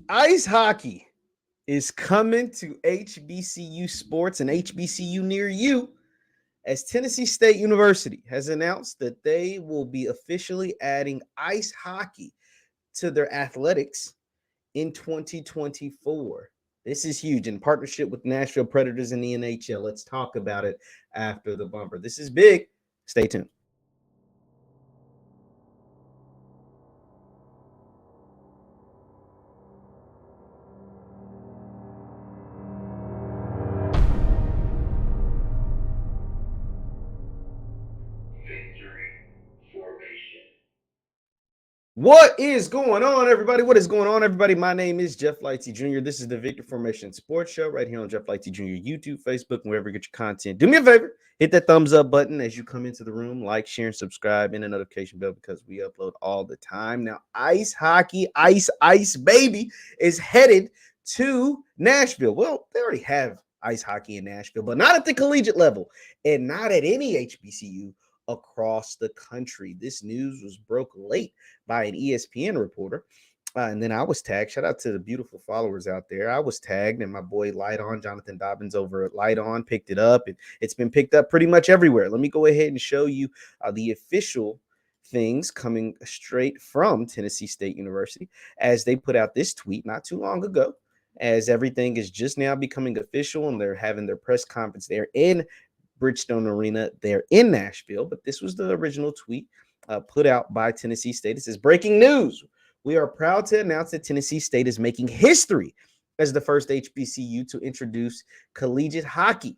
Ice hockey is coming to HBCU sports and HBCU near you as Tennessee State University has announced that they will be officially adding ice hockey to their athletics in 2024. This is huge in partnership with Nashville Predators and the NHL. Let's talk about it after the bumper. This is big. Stay tuned. What is going on, everybody? What is going on, everybody? My name is JeffLightsyJr. This is the Victor Formation Sports Show right here on JeffLightsYjr. YouTube, Facebook, wherever you get your content. Do me a favor, hit that thumbs up button as you come into the room. Like, share, and subscribe, and a notification bell because we upload all the time. Now, ice hockey, ice baby, is headed to Nashville. Well, they already have ice hockey in Nashville, but not at the collegiate level and not at any HBCU across the country. This news was broke late by an ESPN reporter. And then I was tagged. Shout out to the beautiful followers out there. I was tagged, and my boy Light On, Jonathan Dobbins over at Light On, picked it up. And it's been picked up pretty much everywhere. Let me go ahead and show you the official things coming straight from Tennessee State University as they put out this tweet not too long ago, as everything is just now becoming official and they're having their press conference there in Bridgestone Arena. They're in Nashville, but this was the original tweet put out by Tennessee State. It says, breaking news. We are proud to announce that Tennessee State is making history as the first HBCU to introduce collegiate hockey.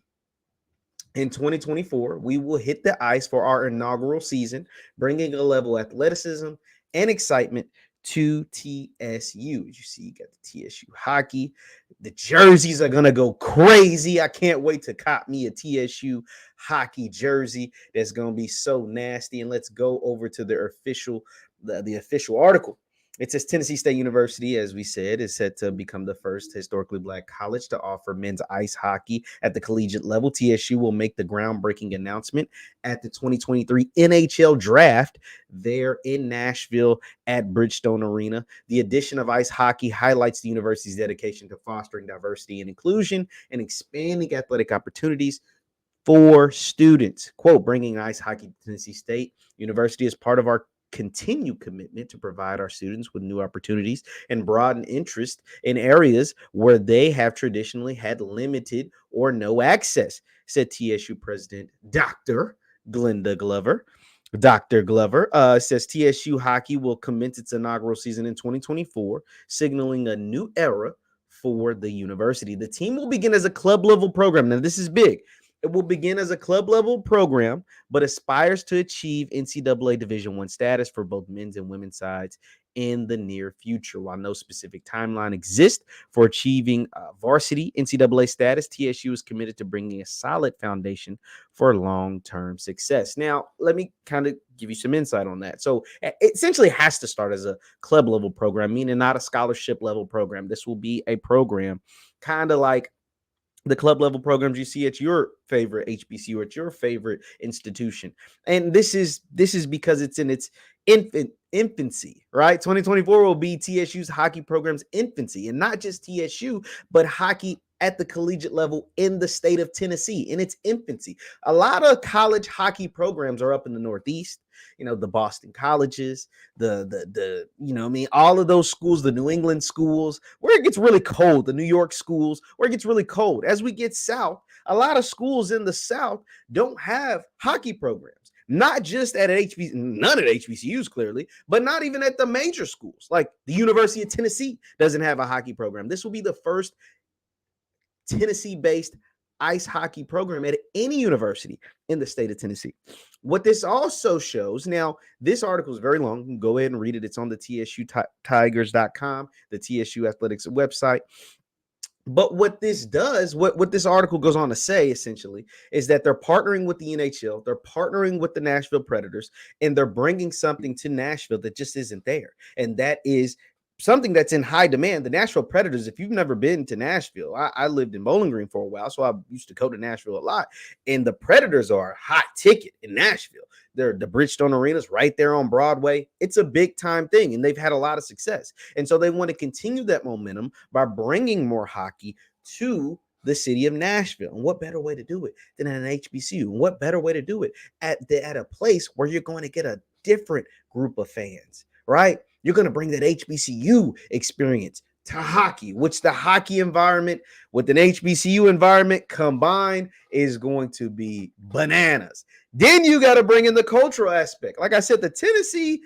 In 2024, we will hit the ice for our inaugural season, bringing a level of athleticism and excitement to TSU. As you see, you got the TSU hockey. The jerseys are going to go crazy. I can't wait to cop me a TSU hockey jersey that's going to be so nasty. And let's go over to their official, the official article. It says Tennessee State University, as we said, is set to become the first historically black college to offer men's ice hockey at the collegiate level. TSU will make the groundbreaking announcement at the 2023 NHL draft there in Nashville at Bridgestone Arena. The addition of ice hockey highlights the university's dedication to fostering diversity and inclusion and expanding athletic opportunities for students. Quote, bringing ice hockey to Tennessee State University is part of our continued commitment to provide our students with new opportunities and broaden interest in areas where they have traditionally had limited or no access, said TSU President Dr. Glenda Glover. Dr. Glover says TSU hockey will commence its inaugural season in 2024, signaling a new era for the university. The team will begin as a club level program. Now, this is big. It will begin as a club level program, but aspires to achieve NCAA Division I status for both men's and women's sides in the near future. While no specific timeline exists for achieving varsity NCAA status, TSU is committed to bringing a solid foundation for long-term success. Now, let me kind of give you some insight on that. So it essentially has to start as a club level program, meaning not a scholarship level program. This will be a program kind of like the club level programs you see at your favorite HBCU or at your favorite institution. And this is because it's in its infancy, right? 2024 will be TSU's hockey program's infancy, and not just TSU, but hockey at the collegiate level in the state of Tennessee in its infancy. A lot of college hockey programs are up in the Northeast, the Boston colleges, all of those schools, the New England schools, where it gets really cold, the New York schools, where it gets really cold. As we get south, a lot of schools in the South don't have hockey programs. Not just at HBCU, none at HBCUs clearly, but not even at the major schools. Like the University of Tennessee doesn't have a hockey program. This will be the first Tennessee-based ice hockey program at any university in the state of Tennessee. What this also shows, now this article is very long. You can go ahead and read it. It's on the TSUtigers.com, the TSU Athletics website. But what this does, what this article goes on to say essentially is that they're partnering with the NHL, they're partnering with the Nashville Predators, and they're bringing something to Nashville that just isn't there. And that is something that's in high demand. The Nashville Predators, if you've never been to Nashville, I lived in Bowling Green for a while, so I used to go to Nashville a lot. And the Predators are a hot ticket in Nashville. They're the Bridgestone Arena's right there on Broadway. It's a big time thing, and they've had a lot of success. And so they want to continue that momentum by bringing more hockey to the city of Nashville. And what better way to do it than at an HBCU? And what better way to do it at a place where you're going to get a different group of fans, right? You're going to bring that HBCU experience to hockey, which the hockey environment with an HBCU environment combined is going to be bananas. Then you got to bring in the cultural aspect. Like I said, the Tennessee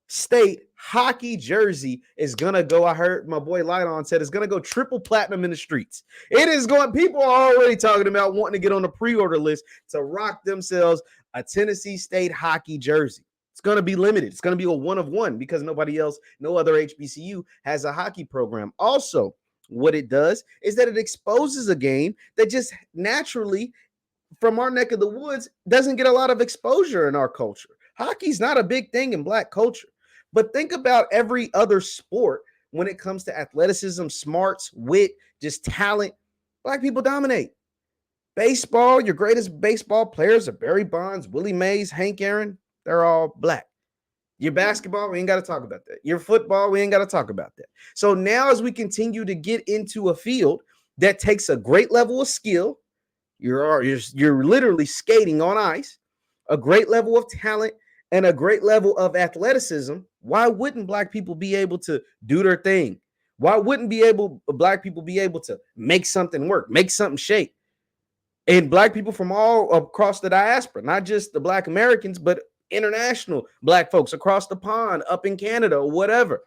State hockey jersey is going to go, I heard my boy Lighton said, it's going to go triple platinum in the streets. It is going, people are already talking about wanting to get on the pre-order list to rock themselves a Tennessee State hockey jersey. It's going to be limited. It's going to be a one of one because nobody else, no other HBCU has a hockey program. Also, what it does is that it exposes a game that just naturally from our neck of the woods doesn't get a lot of exposure in our culture. Hockey's not a big thing in Black culture. But think about every other sport when it comes to athleticism, smarts, wit, just talent. Black people dominate. Baseball, your greatest baseball players are Barry Bonds, Willie Mays, Hank Aaron. They're all Black. Your basketball, we ain't got to talk about that. Your football, we ain't got to talk about that. So now as we continue to get into a field that takes a great level of skill, you're literally skating on ice, a great level of talent, and a great level of athleticism, why wouldn't Black people be able to do their thing? Why wouldn't Black people be able to make something work, make something shake? And Black people from all across the diaspora, not just the Black Americans, but international Black folks across the pond, up in Canada, or whatever.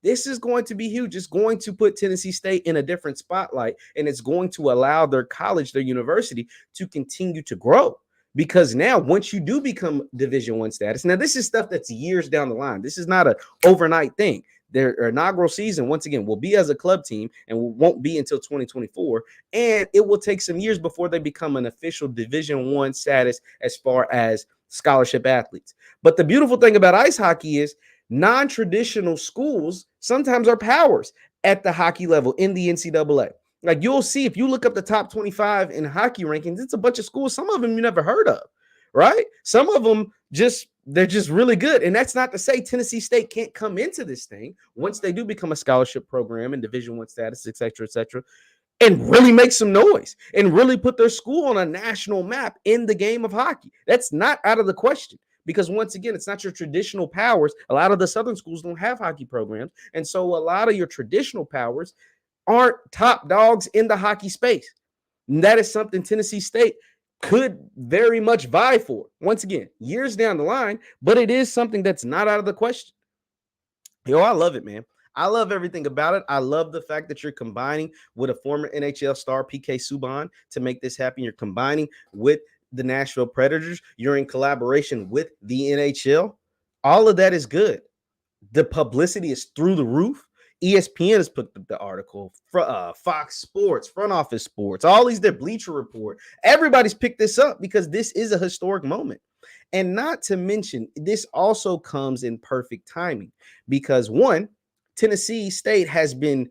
This is going to be huge. It's going to put Tennessee State in a different spotlight, and it's going to allow their college, their university to continue to grow. Because now, once you do become Division I status, now this is stuff that's years down the line. This is not an overnight thing. Their inaugural season, once again, will be as a club team and won't be until 2024. And it will take some years before they become an official Division I status as far as scholarship athletes. But the beautiful thing about ice hockey is non-traditional schools sometimes are powers at the hockey level in the NCAA. Like you'll see, if you look up the top 25 in hockey rankings, it's a bunch of schools. Some of them you never heard of, right? Some of them they're just really good. And that's not to say Tennessee State can't come into this thing once they do become a scholarship program and Division I status, et cetera, and really make some noise and really put their school on a national map in the game of hockey. That's not out of the question. Because once again, it's not your traditional powers. A lot of the Southern schools don't have hockey programs. And so a lot of your traditional powers aren't top dogs in the hockey space. And that is something Tennessee State could very much vie for. Once again, years down the line, but it is something that's not out of the question. Yo, I love it, man. I love everything about it. I love the fact that you're combining with a former NHL star, PK Subban, to make this happen. You're combining with the Nashville Predators. You're in collaboration with the NHL. All of that is good. The publicity is through the roof. ESPN has put the article, Fox Sports, Front Office Sports, all these, their Bleacher Report. Everybody's picked this up because this is a historic moment. And not to mention, this also comes in perfect timing because one, Tennessee State has been,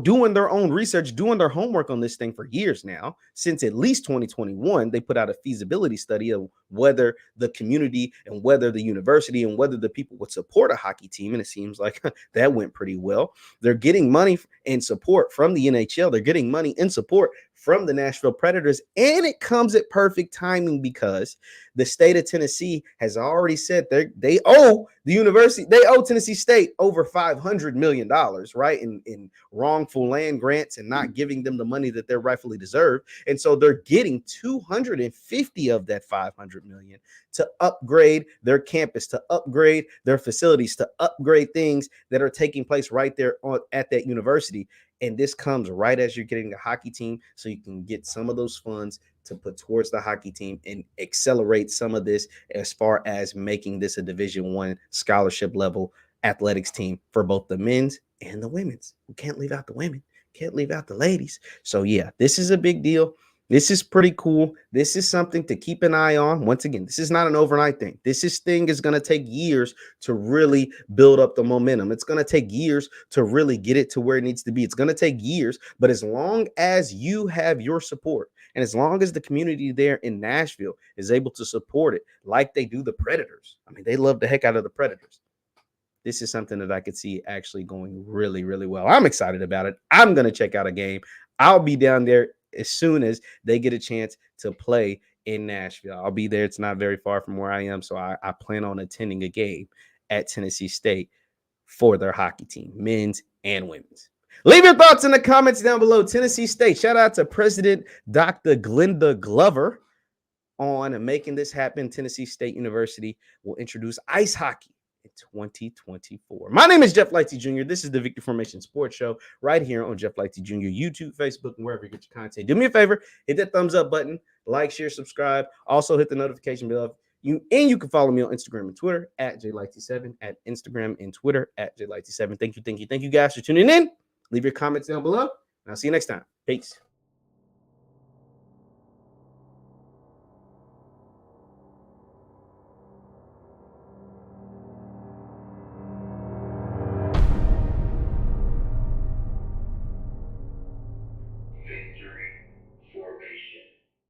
doing their own research, doing their homework on this thing for years now. Since at least 2021, they put out a feasibility study of whether the community and whether the university and whether the people would support a hockey team. And it seems like that went pretty well. They're getting money and support from the NHL. They're getting money and support from the Nashville Predators. And it comes at perfect timing because the state of Tennessee has already said they owe the university, they owe Tennessee State over $500 million, right? In wrongful land grants and not giving them the money that they're rightfully deserved. And so they're getting 250 of that 500 million to upgrade their campus, to upgrade their facilities, to upgrade things that are taking place right there at that university. And this comes right as you're getting a hockey team, so you can get some of those funds to put towards the hockey team and accelerate some of this as far as making this a Division I scholarship level athletics team for both the men's and the women's. We can't leave out the women, can't leave out the ladies. So yeah, this is a big deal. This is pretty cool. This is something to keep an eye on. Once again, this is not an overnight thing. Thing is going to take years to really build up the momentum. It's going to take years to really get it to where it needs to be. It's going to take years, but as long as you have your support and as long as the community there in Nashville is able to support it like they do the Predators. I mean, they love the heck out of the Predators. This is something that I could see actually going really, really well. I'm excited about it. I'm going to check out a game. I'll be down there as soon as they get a chance to play in Nashville. I'll be there. It's not very far from where I am. So I plan on attending a game at Tennessee State for their hockey team, men's and women's. Leave your thoughts in the comments down below. Tennessee State. Shout out to President Dr. Glenda Glover on making this happen. Tennessee State University will introduce ice hockey in 2024. My name is Jeff Lightsy Jr. This is the Victory Formation Sports Show right here on Jeff Lightsy Jr. YouTube, Facebook, and wherever you get your content. Do me a favor, hit that thumbs up button, like, share, subscribe. Also hit the notification bell. You can follow me on Instagram and Twitter at JLightsy7, at Instagram and Twitter at JLightsy7. Thank you guys for tuning in. Leave your comments down below, and I'll see you next time. Peace. Victory.